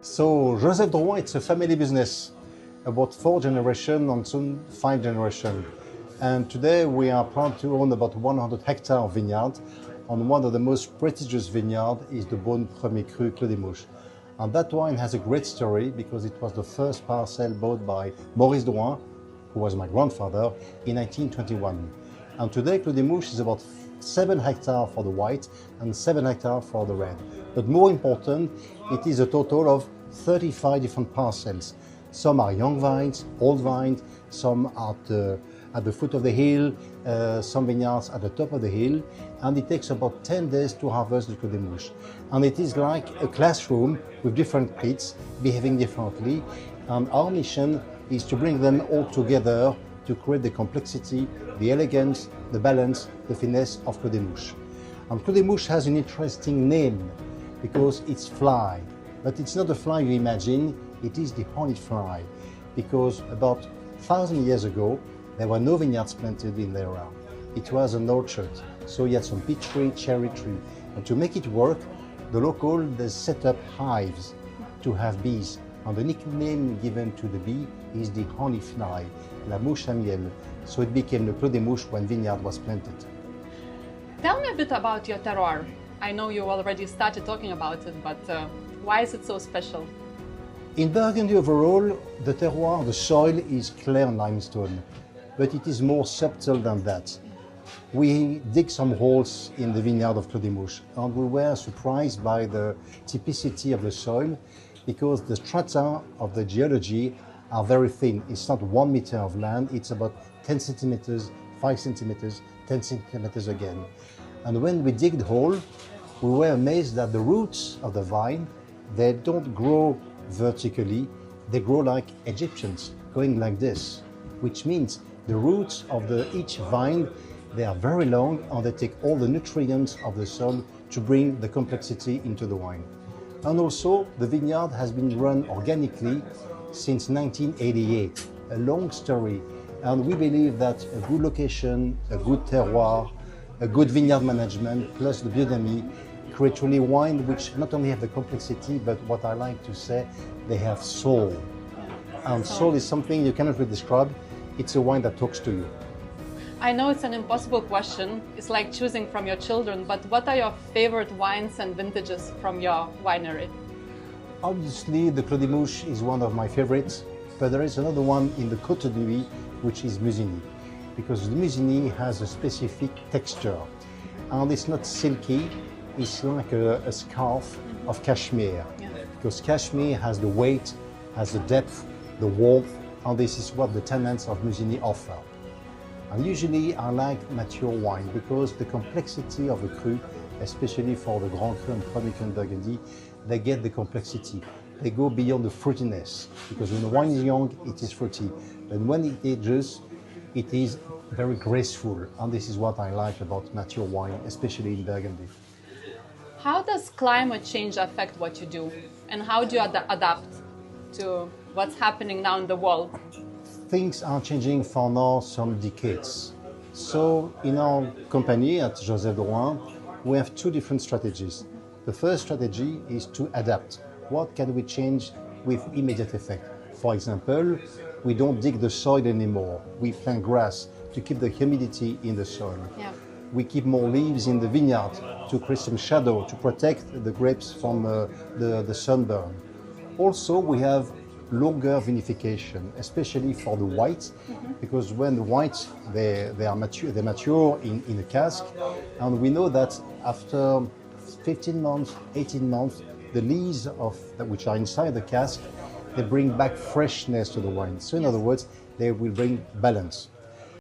So Joseph Drouhin, it's a family business, about 4 generations and soon 5 generations. And today we are proud to own about 100 hectares of vineyard. And one of the most prestigious vineyards is the Beaune Premier Cru Clos des Mouches. And that wine has a great story because it was the first parcel bought by Maurice Drouhin, who was my grandfather, in 1921. And today Clos des Mouches is about 7 hectares for the white and 7 hectares for the red. But more important, it is a total of 35 different parcels. Some are young vines, old vines, some at the foot of the hill, some vineyards at the top of the hill, and it takes about 10 days to harvest the Clos des Mouches. And it is like a classroom with different kids behaving differently, and our mission is to bring them all together to create the complexity, the elegance, the balance, the finesse of Clos des Mouches. And Clos des Mouches has an interesting name because it's fly, but it's not the fly you imagine, it is the honey fly, because about 1,000 years ago, there were no vineyards planted in the area. It was an orchard, so you had some peach tree, cherry tree, and to make it work, the local, they set up hives to have bees. And the nickname given to the bee is the honey fly, la mouche à miel. So it became the Clos des Mouches when vineyard was planted. Tell me a bit about your terroir. I know you already started talking about it, but why is it so special? In Burgundy overall, the terroir, the soil is clear limestone, but it is more subtle than that. We dig some holes in the vineyard of Clos des Mouches, and we were surprised by the typicity of the soil because the strata of the geology are very thin. It's not 1 meter of land, it's about 10 centimeters, 5 centimeters, 10 centimeters again. And when we dig the hole, we were amazed that the roots of the vine, they don't grow vertically, they grow like Egyptians, going like this, which means the roots of each vine, they are very long and they take all the nutrients of the soil to bring the complexity into the wine. And also, the vineyard has been run organically since 1988, a long story. And we believe that a good location, a good terroir, a good vineyard management, plus the biodynamic, create really wine which not only have the complexity, but what I like to say, they have soul. And soul is something you cannot really describe. It's a wine that talks to you. I know it's an impossible question. It's like choosing from your children, but what are your favorite wines and vintages from your winery? Obviously, the Clos des Mouches is one of my favorites, but there is another one in the Côte de Nuit, which is Musigny, because the Musigny has a specific texture, and it's not silky, it's like a scarf of cashmere, because cashmere has the weight, has the depth, the warmth, and this is what the tenants of Musigny offer. And usually I like mature wine because the complexity of the cru, especially for the Grand Cru and Premier Cru in Burgundy, they get the complexity. They go beyond the fruitiness, because when the wine is young, it is fruity. But when it ages, it is very graceful. And this is what I like about mature wine, especially in Burgundy. How does climate change affect what you do? And how do you adapt to what's happening now in the world? Things are changing for now some decades. So in our company at Joseph Drouhin, we have 2 different strategies. The first strategy is to adapt. What can we change with immediate effect? For example, we don't dig the soil anymore. We plant grass to keep the humidity in the soil. Yeah. We keep more leaves in the vineyard to create some shadow, to protect the grapes from the sunburn. Also, we have longer vinification, especially for the whites, because when the whites they mature in a cask, and we know that after 15 months, 18 months, the lees which are inside the cask, they bring back freshness to the wine. So in other words, they will bring balance.